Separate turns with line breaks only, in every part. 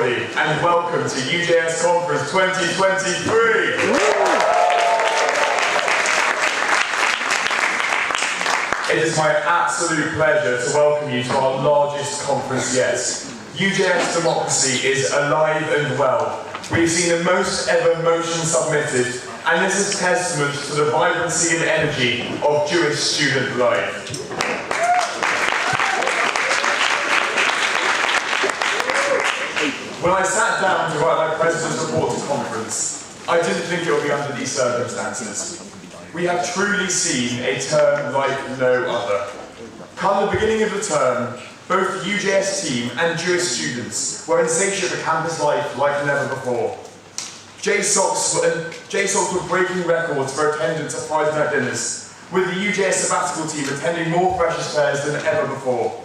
everybody, and welcome to UJS Conference 2023. It is my absolute pleasure to welcome you to our largest conference yet. UJS democracy is alive and well. We've seen the most ever motion submitted, and this is testament to the vibrancy and energy of Jewish student life. When I sat down to write my President's Report to conference, I didn't think it would be under these circumstances. We have truly seen a term like no other. Come the beginning of the term, both the UJS team and Jewish students were insatiate for campus life like never before. JSOCs were breaking records for attendance at Friday night dinners, with the UJS sabbatical team attending more freshers fairs than ever before.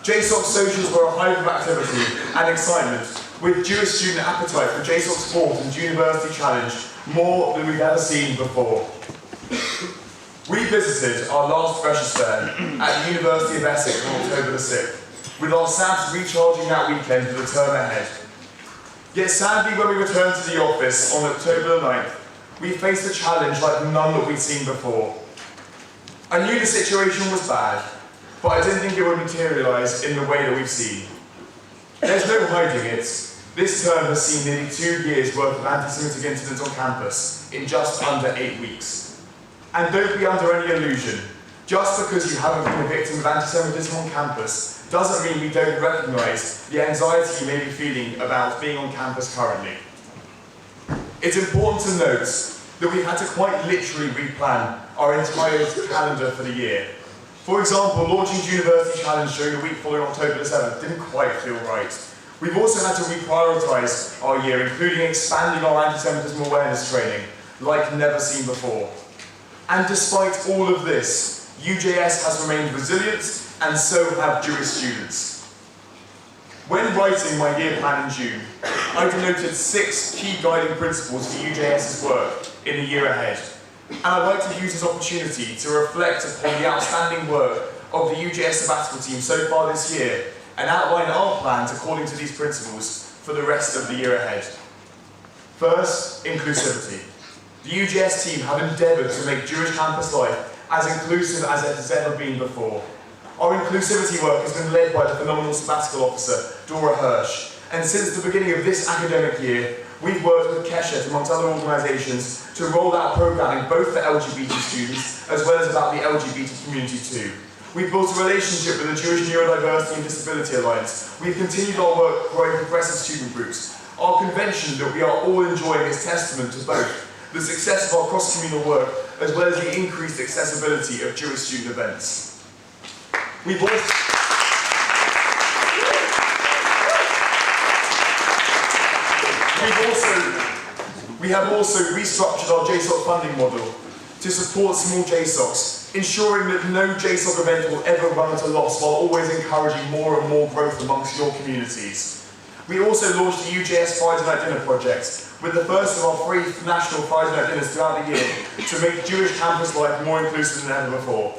JSOC socials were a hive of activity and excitement, with Jewish student appetite for JSOC sport and university challenge more than we've ever seen before. We visited our last freshers fair at the University of Essex on October the 6th, with our SABs recharging that weekend for the term ahead. Yet sadly, when we returned to the office on October the 9th, we faced a challenge like none that we'd seen before. I knew the situation was bad, but I didn't think it would materialise in the way that we've seen. There's no hiding it. This term has seen nearly 2 years' worth of anti-Semitic incidents on campus in just under 8 weeks. And don't be under any illusion. Just because you haven't been a victim of anti-Semitism on campus doesn't mean we don't recognise the anxiety you may be feeling about being on campus currently. It's important to note that we've had to quite literally replan our entire calendar for the year. For example, launching University Challenge during the week following October the 7th didn't quite feel right. We've also had to reprioritise our year, including expanding our anti-Semitism awareness training like never seen before. And despite all of this, UJS has remained resilient, and so have Jewish students. When writing my year plan in June, I denoted 6 key guiding principles for UJS's work in the year ahead. And I'd like to use this opportunity to reflect upon the outstanding work of the UJS sabbatical team so far this year and outline our plans according to these principles for the rest of the year ahead. First, inclusivity. The UJS team have endeavoured to make Jewish campus life as inclusive as it has ever been before. Our inclusivity work has been led by the phenomenal sabbatical officer, Dora Hirsch, and since the beginning of this academic year, we've worked with Keshet, amongst other organisations, to roll out programming both for LGBT students as well as about the LGBT community too. We've built a relationship with the Jewish Neurodiversity and Disability Alliance. We've continued our work growing progressive student groups. Our convention that we are all enjoying is testament to both the success of our cross-communal work as well as the increased accessibility of Jewish student events. We have also restructured our JSOC funding model to support small JSOCs, ensuring that no JSOC event will ever run at a loss while always encouraging more and more growth amongst your communities. We also launched the UJS Friday Night Dinner project, with the first of our 3 national Friday Night Dinners throughout the year to make Jewish campus life more inclusive than ever before.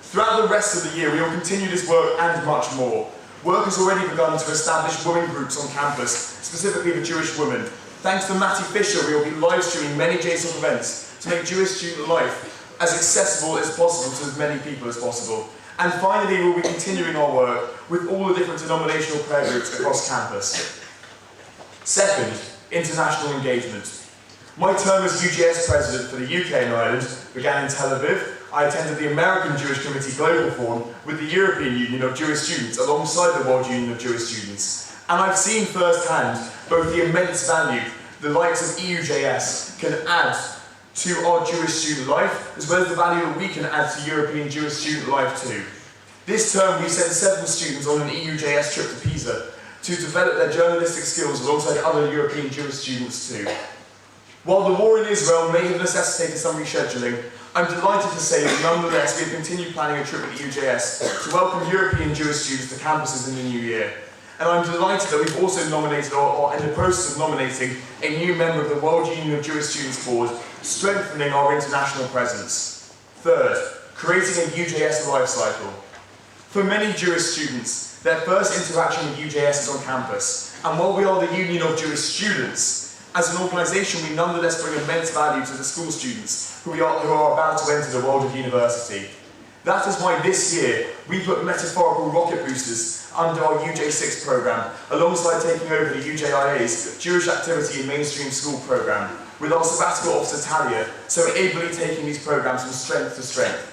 Throughout the rest of the year, we will continue this work and much more. Work has already begun to establish women groups on campus, specifically for Jewish women. Thanks to Matty Fisher, we will be live streaming many JSOC events to make Jewish student life as accessible as possible to as many people as possible. And finally, we will be continuing our work with all the different denominational prayer groups across campus. Second, international engagement. My term as UJS President for the UK and Ireland began in Tel Aviv. I attended the American Jewish Committee Global Forum with the European Union of Jewish Students alongside the World Union of Jewish Students. And I've seen firsthand both the immense value the likes of EUJS can add to our Jewish student life, as well as the value that we can add to European Jewish student life too. This term we sent several students on an EUJS trip to Pisa to develop their journalistic skills alongside other European Jewish students too. While the war in Israel may have necessitated some rescheduling, I'm delighted to say that nonetheless we have continued planning a trip with EUJS to welcome European Jewish students to campuses in the new year. And I'm delighted that we've also nominated, or in the process of nominating, a new member of the World Union of Jewish Students Board, strengthening our international presence. Third, creating a UJS life cycle. For many Jewish students, Their first interaction with UJS is on campus, and while we are the Union of Jewish Students, as an organisation we nonetheless bring immense value to the school students who are about to enter the world of university. That is why this year we put metaphorical rocket boosters under our UJ6 programme, alongside taking over the UJIA's Jewish Activity in Mainstream School programme, with our sabbatical officer Talia, so ably taking these programmes from strength to strength.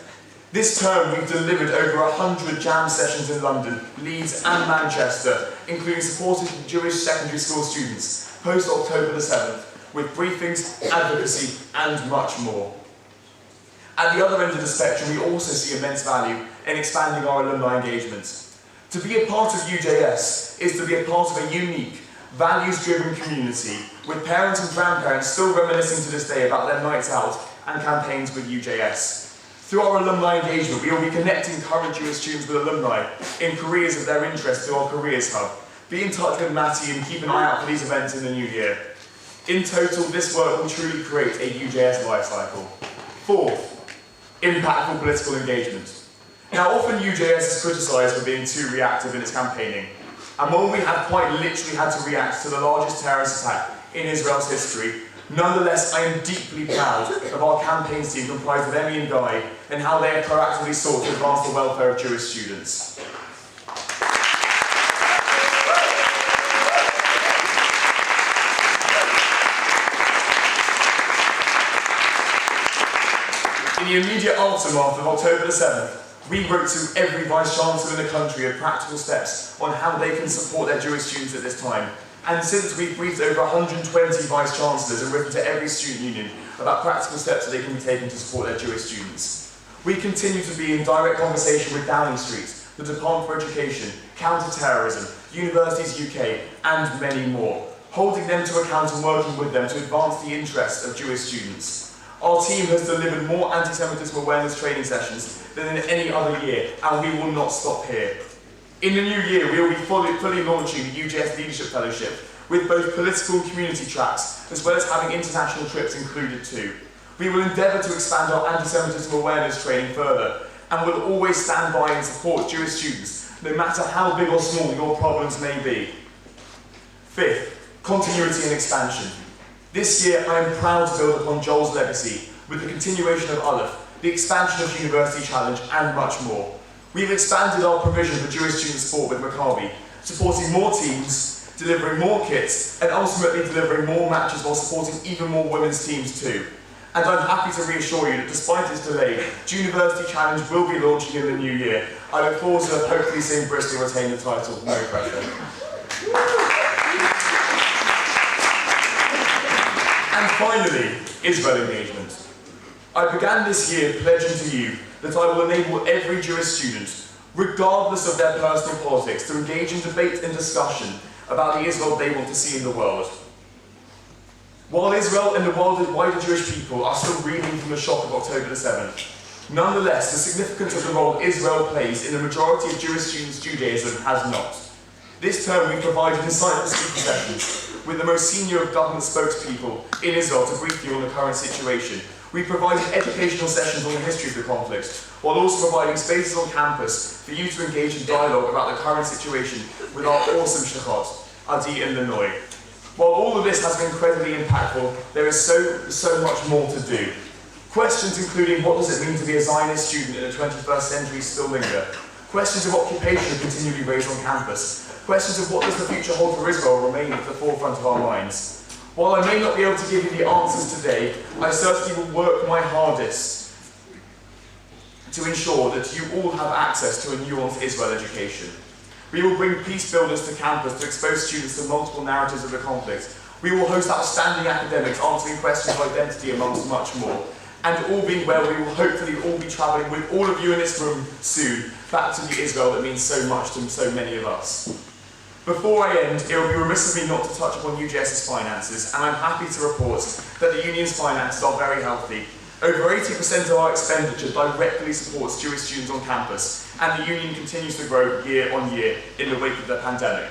This term we've delivered over 100 jam sessions in London, Leeds and Manchester, including supporting Jewish secondary school students, post-October the 7th, with briefings, advocacy and much more. At the other end of the spectrum, we also see immense value in expanding our alumni engagement. To be a part of UJS is to be a part of a unique, values-driven community, with parents and grandparents still reminiscing to this day about their nights out and campaigns with UJS. Through our alumni engagement, we will be connecting current Jewish students with alumni in careers of their interest through our Careers Hub. Be in touch with Matty and keep an eye out for these events in the new year. In total, this work will truly create a UJS life cycle. Fourth, impactful political engagement. Now, often UJS is criticised for being too reactive in its campaigning, and while we have quite literally had to react to the largest terrorist attack in Israel's history, nonetheless, I am deeply proud of our campaigns team comprised of Emmy and Guy and how they have proactively sought to advance the welfare of Jewish students. In the immediate aftermath of October the 7th, we wrote to every Vice-Chancellor in the country of practical steps on how they can support their Jewish students at this time. And since we've briefed over 120 Vice-Chancellors and written to every student union about practical steps that they can be taken to support their Jewish students. We continue to be in direct conversation with Downing Street, the Department for Education, Counter-Terrorism, Universities UK, and many more, holding them to account and working with them to advance the interests of Jewish students. Our team has delivered more anti-Semitism awareness training sessions than in any other year, and we will not stop here. In the new year, we will be fully launching the UJS Leadership Fellowship, with both political and community tracks, as well as having international trips included too. We will endeavour to expand our anti-Semitism awareness training further, and will always stand by and support Jewish students, no matter how big or small your problems may be. Fifth, continuity and expansion. This year, I am proud to build upon Joel's legacy with the continuation of Aleph, the expansion of University Challenge, and much more. We've expanded our provision for Jewish student sport with Maccabi, supporting more teams, delivering more kits, and ultimately delivering more matches while supporting even more women's teams too. And I'm happy to reassure you that despite its delay, University Challenge will be launching in the new year. I look forward to hopefully seeing Bristol retain the title. No pressure. And finally, Israel engagement. I began this year pledging to you that I will enable every Jewish student, regardless of their personal politics, to engage in debate and discussion about the Israel they want to see in the world. While Israel and the wider Jewish people are still reeling from the shock of October the 7th, nonetheless, the significance of the role Israel plays in the majority of Jewish students' Judaism has not. This term we provided insightful speaker sessions with the most senior of government spokespeople in Israel to brief you on the current situation. We provided educational sessions on the history of the conflict, while also providing spaces on campus for you to engage in dialogue about the current situation with our awesome shachot, Adi and Lenoy. While all of this has been incredibly impactful, there is so much more to do. Questions including what does it mean to be a Zionist student in the 21st century still linger. Questions of occupation continually raised on campus. Questions of what does the future hold for Israel remain at the forefront of our minds. While I may not be able to give you the answers today, I certainly will work my hardest to ensure that you all have access to a nuanced Israel education. We will bring peace builders to campus to expose students to multiple narratives of the conflict. We will host outstanding academics answering questions of identity amongst much more. And all being well, we will hopefully all be travelling with all of you in this room soon back to the Israel that means so much to so many of us. Before I end, it would be remiss of me not to touch upon UJS's finances, and I'm happy to report that the union's finances are very healthy. Over 80% of our expenditure directly supports Jewish students on campus, and the union continues to grow year on year in the wake of the pandemic.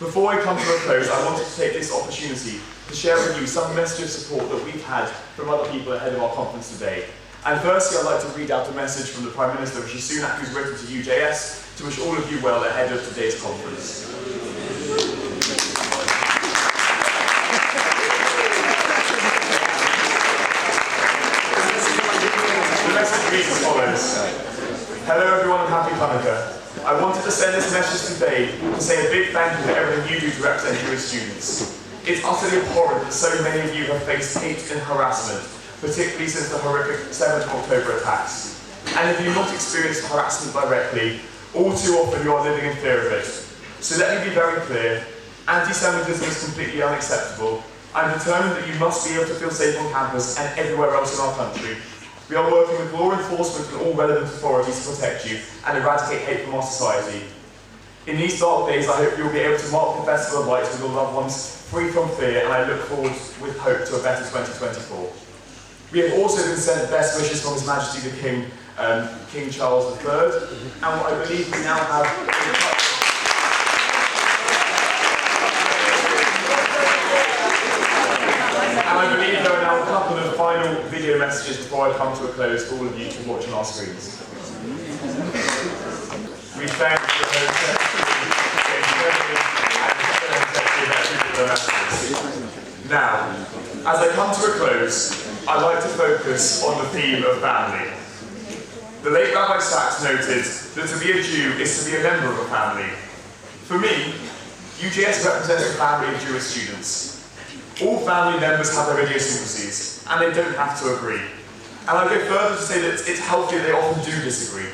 Before I come to a close, I wanted to take this opportunity to share with you some message of support that we've had from other people ahead of our conference today. And firstly, I'd like to read out a message from the Prime Minister, Rishi Sunak, who's written to UJS, to wish all of you well ahead of today's conference. The message reads as follows. Hello everyone and happy Hanukkah. I wanted to send this message today to say a big thank you for everything you do to represent Jewish students. It's utterly abhorrent that so many of you have faced hate and harassment, particularly since the horrific 7th of October attacks. And if you've not experienced harassment directly, all too often you are living in fear of it. So let me be very clear, anti-Semitism is completely unacceptable. I'm determined that you must be able to feel safe on campus and everywhere else in our country. We are working with law enforcement and all relevant authorities to protect you and eradicate hate from our society. In these dark days, I hope you will be able to mark the Festival of Lights with your loved ones free from fear, and I look forward with hope to a better 2024. We have also been sent best wishes from His Majesty the King, King Charles III, and I believe we now have... And I believe there are now a couple of final video messages before I come to a close for all of you to watch on our screens. We thank the host Now, as I come to a close, I'd like to focus on the theme of family. The late Rabbi Sachs noted that to be a Jew is to be a member of a family. For me, UJS represents a family of Jewish students. All family members have their idiosyncrasies, and they don't have to agree. And I go further to say that it's healthy they often do disagree.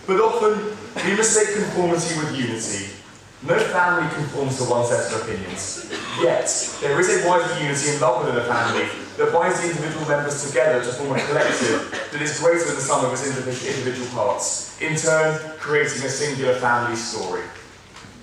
But often, we mistake conformity with unity. No family conforms to one set of opinions. Yet, there is a wider unity and love within a family that binds the individual members together to form a collective that is greater than the sum of its individual parts, in turn creating a singular family story.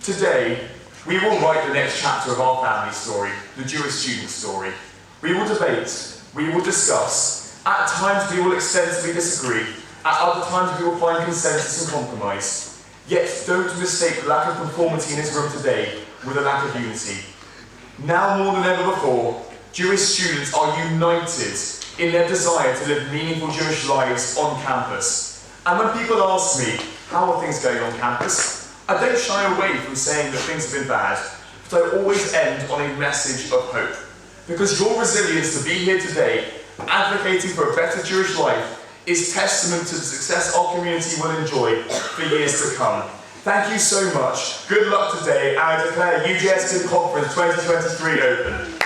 Today, we will write the next chapter of our family story, the Jewish student story. We will debate, we will discuss. At times we will extensively disagree, at other times we will find consensus and compromise. Yet don't mistake the lack of conformity in this room today with a lack of unity. Now more than ever before, Jewish students are united in their desire to live meaningful Jewish lives on campus. And when people ask me, how are things going on campus? I don't shy away from saying that things have been bad, but I always end on a message of hope. Because your resilience to be here today, advocating for a better Jewish life, is testament to the success our community will enjoy for years to come. Thank you so much. Good luck today, and I declare UJS Conference 2023 open.